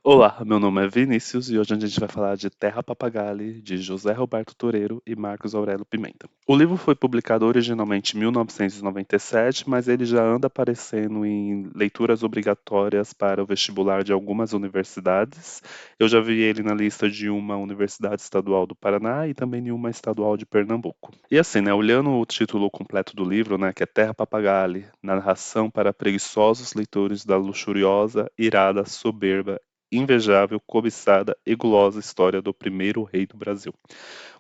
Olá, meu nome é Vinícius e hoje a gente vai falar de Terra Papagalle, de José Roberto Toreiro e Marcos Aurélio Pimenta. O livro foi publicado originalmente em 1997, mas ele já anda aparecendo em leituras obrigatórias para o vestibular de algumas universidades. Eu já vi ele na lista de uma Universidade Estadual do Paraná e também de uma estadual de Pernambuco. E assim, né, olhando o título completo do livro, né, que é Terra Papagalle, narração para preguiçosos leitores da luxuriosa, irada, soberba, invejável, cobiçada e gulosa história do primeiro rei do Brasil.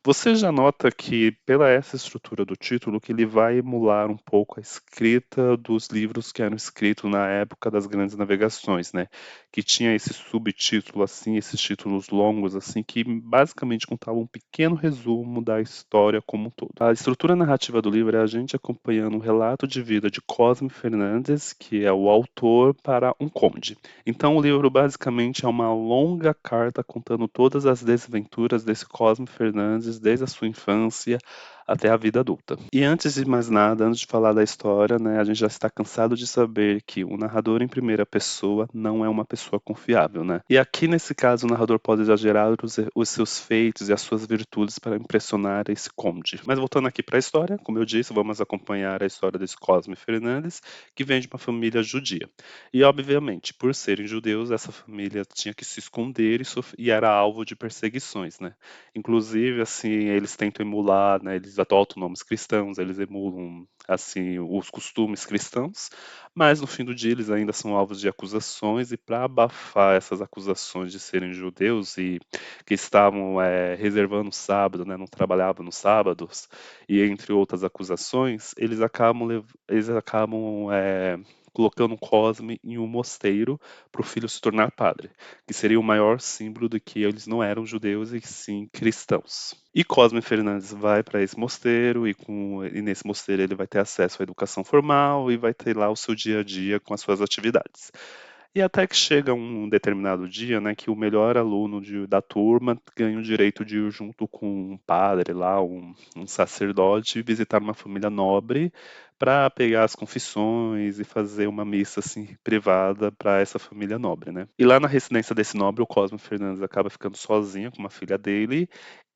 Você já nota que, pela essa estrutura do título, que ele vai emular um pouco a escrita dos livros que eram escritos na época das grandes navegações, né? Que tinha esse subtítulo, assim, esses títulos longos, assim, que basicamente contavam um pequeno resumo da história como um todo. A estrutura narrativa do livro é a gente acompanhando o relato de vida de Cosme Fernandes, que é o autor, para um conde. Então, o livro basicamente é uma longa carta contando todas as desventuras desse Cosme Fernandes desde a sua infância até a vida adulta. E antes de mais nada, antes de falar da história, né, a gente já está cansado de saber que o narrador em primeira pessoa não é uma pessoa confiável, né? E aqui nesse caso o narrador pode exagerar os seus feitos e as suas virtudes para impressionar esse conde. Mas voltando aqui para a história, como eu disse, vamos acompanhar a história desse Cosme Fernandes, que vem de uma família judia. E, obviamente, por serem judeus, essa família tinha que se esconder e era alvo de perseguições, né? Inclusive, assim, eles tentam emular, né? Eles adotam nomes cristãos, eles emulam, assim, os costumes cristãos, mas no fim do dia eles ainda são alvos de acusações e para abafar essas acusações de serem judeus e que estavam reservando o sábado, né? Não trabalhavam nos sábados e entre outras acusações, eles acabam colocando Cosme em um mosteiro para o filho se tornar padre, que seria o maior símbolo de que eles não eram judeus e sim cristãos. E Cosme Fernandes vai para esse mosteiro e nesse mosteiro ele vai ter acesso à educação formal e vai ter lá o seu dia a dia com as suas atividades. E até que chega um determinado dia, né, que o melhor aluno da turma ganha o direito de ir junto com um padre lá, um sacerdote, visitar uma família nobre para pegar as confissões e fazer uma missa assim privada para essa família nobre, né? E lá na residência desse nobre, o Cosme Fernandes acaba ficando sozinho com uma filha dele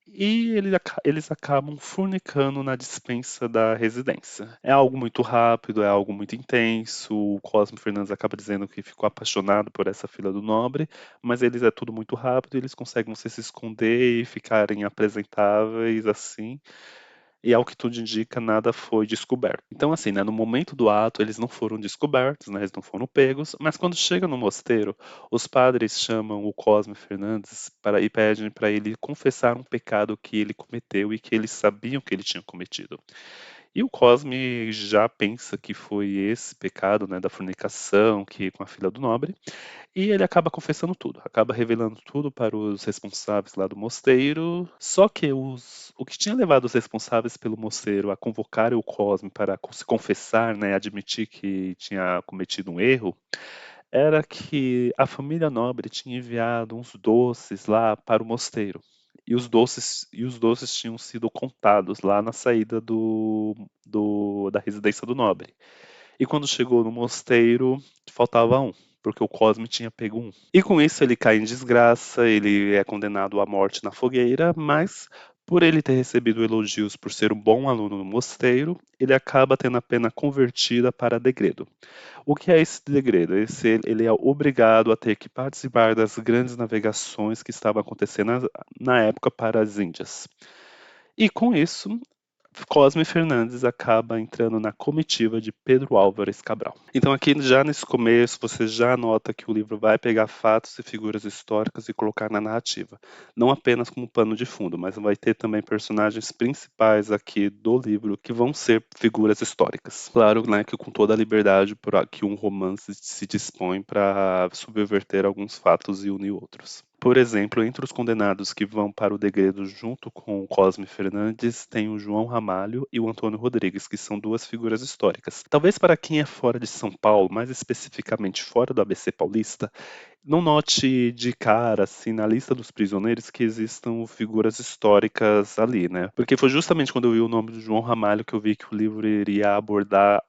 e eles acabam fornicando na dispensa da residência. É algo muito rápido, é algo muito intenso. O Cosme Fernandes acaba dizendo que ficou apaixonado por essa filha do nobre, mas eles é tudo muito rápido e eles conseguem se esconder e ficarem apresentáveis assim. E ao que tudo indica, nada foi descoberto. Então, assim, né, no momento do ato, eles não foram descobertos, né, eles não foram pegos, mas quando chega no mosteiro, os padres chamam o Cosme Fernandes e pedem para ele confessar um pecado que ele cometeu e que eles sabiam que ele tinha cometido. E o Cosme já pensa que foi esse pecado, né, da fornicação, que com a filha do nobre, e ele acaba confessando tudo, acaba revelando tudo para os responsáveis lá do mosteiro. Só que o que tinha levado os responsáveis pelo mosteiro a convocar o Cosme para se confessar, né, admitir que tinha cometido um erro, era que a família nobre tinha enviado uns doces lá para o mosteiro. E os doces tinham sido contados lá na saída da residência do nobre. E quando chegou no mosteiro, faltava um, porque o Cosme tinha pego um. E com isso ele cai em desgraça, ele é condenado à morte na fogueira, mas por ele ter recebido elogios por ser um bom aluno no mosteiro, ele acaba tendo a pena convertida para degredo. O que é esse degredo? Ele é obrigado a ter que participar das grandes navegações que estavam acontecendo na época para as Índias. E com isso, Cosme Fernandes acaba entrando na comitiva de Pedro Álvares Cabral. Então aqui já nesse começo você já nota que o livro vai pegar fatos e figuras históricas e colocar na narrativa, não apenas como pano de fundo, mas vai ter também personagens principais aqui do livro que vão ser figuras históricas. Claro, né, que com toda a liberdade que um romance se dispõe para subverter alguns fatos e unir outros. Por exemplo, entre os condenados que vão para o degredo junto com o Cosme Fernandes, tem o João Ramalho e o Antônio Rodrigues, que são duas figuras históricas. Talvez para quem é fora de São Paulo, mais especificamente fora do ABC paulista, não note de cara, assim, na lista dos prisioneiros que existam figuras históricas ali, né? Porque foi justamente quando eu vi o nome do João Ramalho que eu vi que o livro iria abordar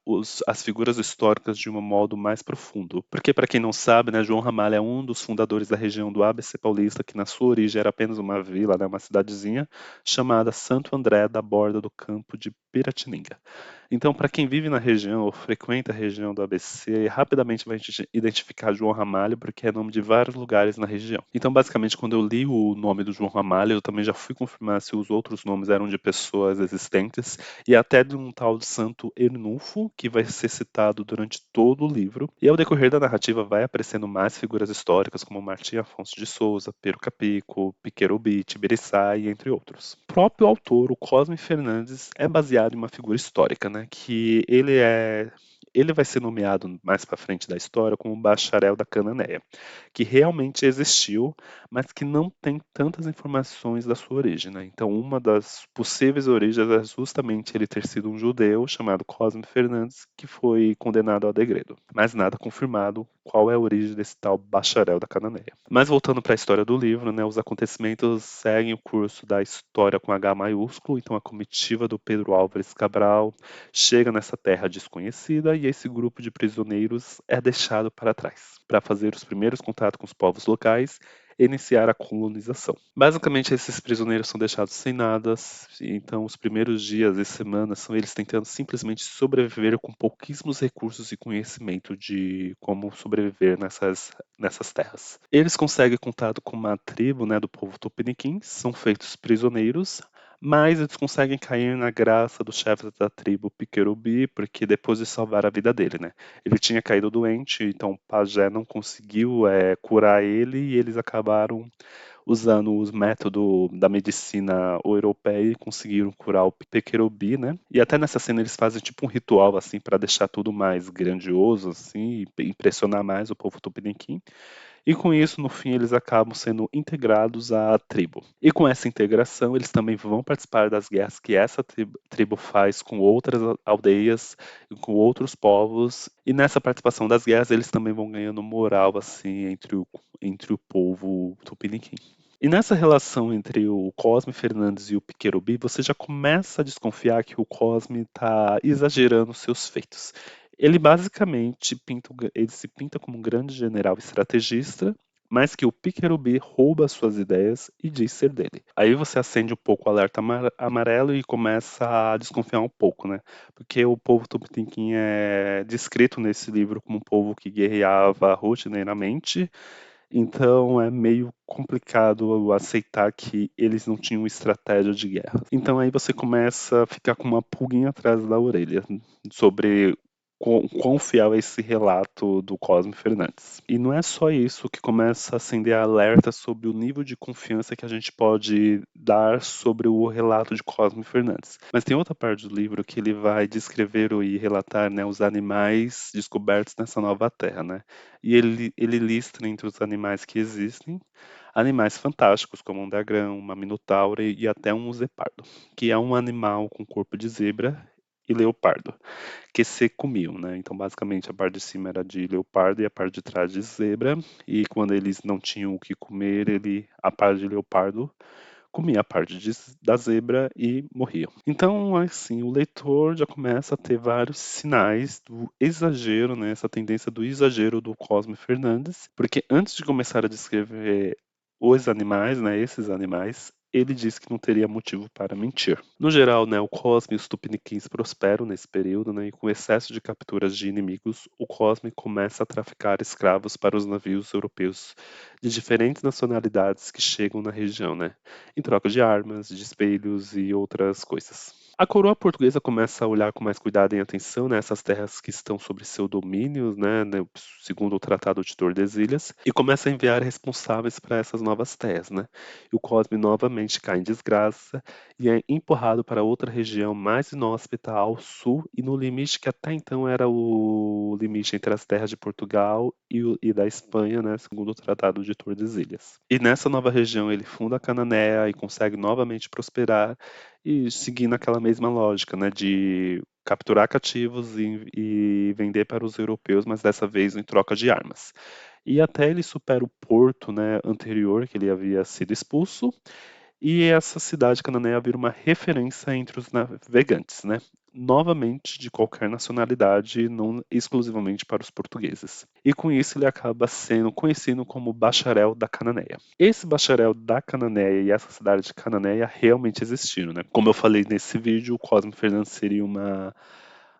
as figuras históricas de um modo mais profundo. Porque, para quem não sabe, né, João Ramalho é um dos fundadores da região do ABC Paulista, que na sua origem era apenas uma vila, né, uma cidadezinha, chamada Santo André da Borda do Campo de Piratininga. Então, para quem vive na região ou frequenta a região do ABC, rapidamente vai identificar João Ramalho, porque é nome de vários lugares na região. Então, basicamente, quando eu li o nome do João Ramalho, eu também já fui confirmar se os outros nomes eram de pessoas existentes, e até de um tal de Santo Ernulfo, que vai ser citado durante todo o livro. E ao decorrer da narrativa vai aparecendo mais figuras históricas, como Martim Afonso de Souza, Pero Capico, Piquerubi, Tibiriçá, entre outros. O próprio autor, o Cosme Fernandes, é baseado em uma figura histórica, né? Que ele vai ser nomeado mais para frente da história como bacharel da Cananéia, que realmente existiu, mas que não tem tantas informações da sua origem, né? Então, uma das possíveis origens é justamente ele ter sido um judeu chamado Cosme Fernandes, que foi condenado ao degredo. Mas nada confirmado qual é a origem desse tal bacharel da Cananéia. Mas voltando para a história do livro, né, os acontecimentos seguem o curso da história com H maiúsculo, então a comitiva do Pedro Álvares Cabral chega nessa terra desconhecida e esse grupo de prisioneiros é deixado para trás, para fazer os primeiros contatos com os povos locais e iniciar a colonização. Basicamente, esses prisioneiros são deixados sem nada, então os primeiros dias e semanas são eles tentando simplesmente sobreviver com pouquíssimos recursos e conhecimento de como sobreviver nessas terras. Eles conseguem contato com uma tribo, né, do povo Tupiniquim, são feitos prisioneiros, mas eles conseguem cair na graça do chefe da tribo Piquerubi, porque depois de salvar a vida dele, né? Ele tinha caído doente, então o pajé não conseguiu curar ele e eles acabaram usando os métodos da medicina europeia e conseguiram curar o Piquerubi, né? E até nessa cena eles fazem tipo um ritual assim para deixar tudo mais grandioso assim, e impressionar mais o povo tupiniquim. E com isso, no fim, eles acabam sendo integrados à tribo. E com essa integração, eles também vão participar das guerras que essa tribo faz com outras aldeias e com outros povos. E nessa participação das guerras, eles também vão ganhando moral assim entre o povo tupiniquim. E nessa relação entre o Cosme Fernandes e o Piquerubi, você já começa a desconfiar que o Cosme está exagerando seus feitos. Ele basicamente ele se pinta como um grande general estrategista, mas que o Piquerubi rouba suas ideias e diz ser dele. Aí você acende um pouco o alerta amarelo e começa a desconfiar um pouco, né? Porque o povo tupiniquim é descrito nesse livro como um povo que guerreava rotineiramente, então é meio complicado aceitar que eles não tinham estratégia de guerra. Então aí você começa a ficar com uma pulguinha atrás da orelha sobre quão fiel é esse relato do Cosme Fernandes. E não é só isso que começa a acender alerta sobre o nível de confiança que a gente pode dar sobre o relato de Cosme Fernandes. Mas tem outra parte do livro que ele vai descrever e relatar, né, os animais descobertos nessa nova terra, né? E ele lista entre os animais que existem animais fantásticos, como um dragão, uma minotaura e até um zepardo, que é um animal com corpo de zebra e leopardo, que se comiam, né? Então, basicamente, a parte de cima era de leopardo e a parte de trás de zebra, e quando eles não tinham o que comer, a parte de leopardo comia a parte da zebra e morria. Então, assim, o leitor já começa a ter vários sinais do exagero, né? Essa tendência do exagero do Cosme Fernandes, porque antes de começar a descrever os animais, né, esses animais, ele disse que não teria motivo para mentir. No geral, né, o Cosme e os tupiniquins prosperam nesse período, né, e com excesso de capturas de inimigos, o Cosme começa a traficar escravos para os navios europeus de diferentes nacionalidades que chegam na região, né, em troca de armas, de espelhos e outras coisas. A coroa portuguesa começa a olhar com mais cuidado e atenção nessas terras que estão sob seu domínio, né, segundo o Tratado de Tordesilhas, e começa a enviar responsáveis para essas novas terras, né? E o Cosme novamente cai em desgraça e é empurrado para outra região mais inóspita ao sul e no limite que até então era o limite entre as terras de Portugal e da Espanha, né, segundo o Tratado de Tordesilhas. E nessa nova região ele funda a Cananéia e consegue novamente prosperar e seguindo aquela mesma lógica, né, de capturar cativos e vender para os europeus, mas dessa vez em troca de armas. e até ele supera o porto, né, anterior que ele havia sido expulso, e essa cidade cananeia vira uma referência entre os navegantes, né? Novamente de qualquer nacionalidade, não exclusivamente para os portugueses. E com isso ele acaba sendo conhecido como Bacharel da Cananéia. Esse Bacharel da Cananéia e essa cidade de Cananéia realmente existiram, né? Como eu falei nesse vídeo, o Cosme Fernandes seria uma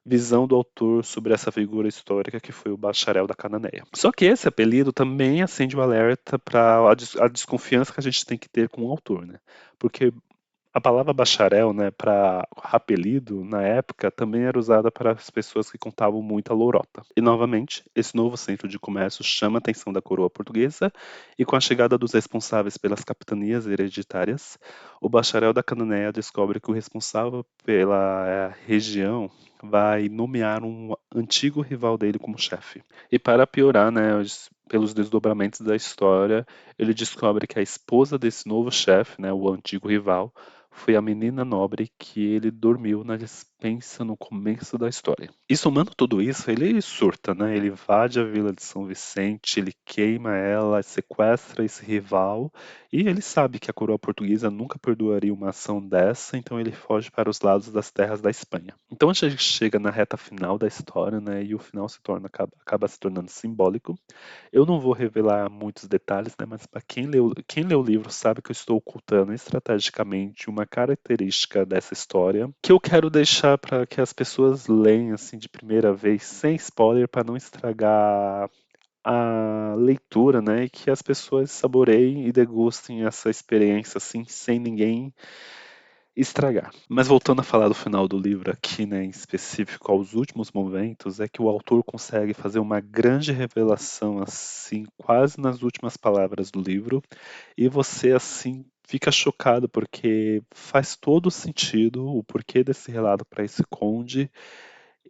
visão do autor sobre essa figura histórica que foi o Bacharel da Cananéia. Só que esse apelido também acende o alerta para a desconfiança que a gente tem que ter com o autor, né? Porque a palavra bacharel, né, para apelido, na época, também era usada para as pessoas que contavam muita lorota. E, novamente, esse novo centro de comércio chama a atenção da coroa portuguesa, e com a chegada dos responsáveis pelas capitanias hereditárias, o bacharel da Cananéia descobre que o responsável pela região vai nomear um antigo rival dele como chefe. E para piorar, né, pelos desdobramentos da história, ele descobre que a esposa desse novo chefe, né, o antigo rival, foi a menina nobre que ele dormiu na despensa no começo da história. E somando tudo isso, ele surta, né? Ele invade a vila de São Vicente, ele queima ela, sequestra esse rival, e ele sabe que a coroa portuguesa nunca perdoaria uma ação dessa, então ele foge para os lados das terras da Espanha. Então a gente chega na reta final da história, né? E o final acaba se tornando simbólico. Eu não vou revelar muitos detalhes, né, mas para quem lê o livro sabe que eu estou ocultando estrategicamente uma característica dessa história que eu quero deixar para que as pessoas leiam assim de primeira vez, sem spoiler, para não estragar a leitura, né, e que as pessoas saboreiem e degustem essa experiência assim, sem ninguém estragar. Mas voltando a falar do final do livro aqui, né, em específico aos últimos momentos, é que o autor consegue fazer uma grande revelação assim, quase nas últimas palavras do livro, e você assim fica chocado porque faz todo sentido o porquê desse relato para esse conde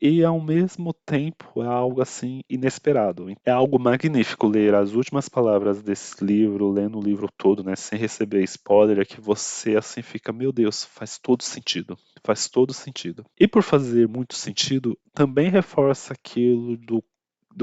e ao mesmo tempo é algo assim inesperado. É algo magnífico ler as últimas palavras desse livro, lendo o livro todo, né, sem receber spoiler, é que você assim fica, meu Deus, faz todo sentido. Faz todo sentido. E por fazer muito sentido, também reforça aquilo do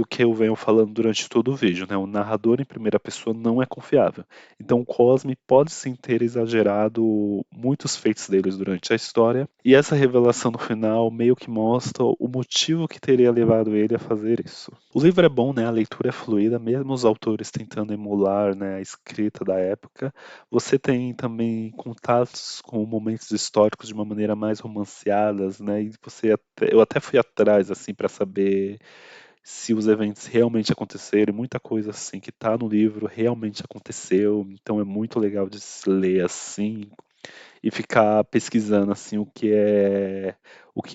que eu venho falando durante todo o vídeo, né? O narrador em primeira pessoa não é confiável. Então o Cosme pode sim ter exagerado muitos feitos deles durante a história, e essa revelação no final meio que mostra o motivo que teria levado ele a fazer isso. O livro é bom, né? A leitura é fluida, mesmo os autores tentando emular, né, a escrita da época. Você tem também contatos com momentos históricos de uma maneira mais romanceadas, né? E eu até fui atrás assim para saber se os eventos realmente aconteceram, muita coisa assim que está no livro realmente aconteceu, então é muito legal de se ler assim e ficar pesquisando assim o que é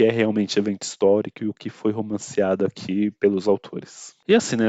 realmente evento histórico e o que foi romanceado aqui pelos autores. E assim, né,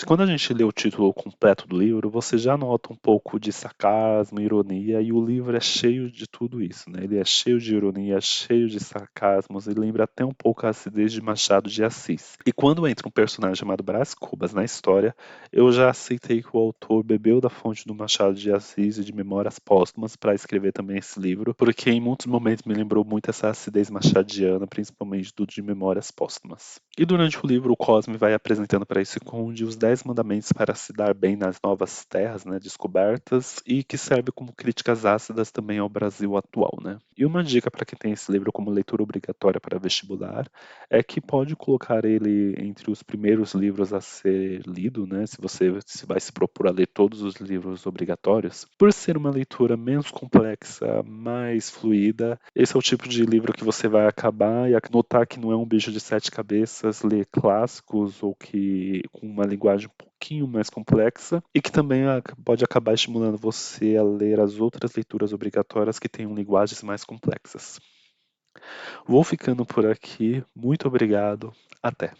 quando a gente lê o título completo do livro, você já nota um pouco de sarcasmo, ironia, e o livro é cheio de tudo isso, né? Ele é cheio de ironia, cheio de sarcasmos, e lembra até um pouco a acidez de Machado de Assis. E quando entra um personagem chamado Brás Cubas na história, eu já aceitei que o autor bebeu da fonte do Machado de Assis e de Memórias Póstumas para escrever também esse livro, porque em muitos momentos me lembrou muito essa acidez machadiana, principalmente do de Memórias Póstumas. E durante o livro, o Cosme vai apresentando para esse conde os 10 mandamentos para se dar bem nas novas terras, né, descobertas, e que serve como críticas ácidas também ao Brasil atual, né. E uma dica para quem tem esse livro como leitura obrigatória para vestibular é que pode colocar ele entre os primeiros livros a ser lido, né, se você se vai se propor a ler todos os livros obrigatórios. Por ser uma leitura menos complexa, mais fluida, esse é o tipo de livro que você vai acabar e notar que não é um bicho de sete cabeças, ler clássicos ou que com uma linguagem um pouquinho mais complexa e que também pode acabar estimulando você a ler as outras leituras obrigatórias que tenham linguagens mais complexas. Vou ficando por aqui. Muito obrigado. Até.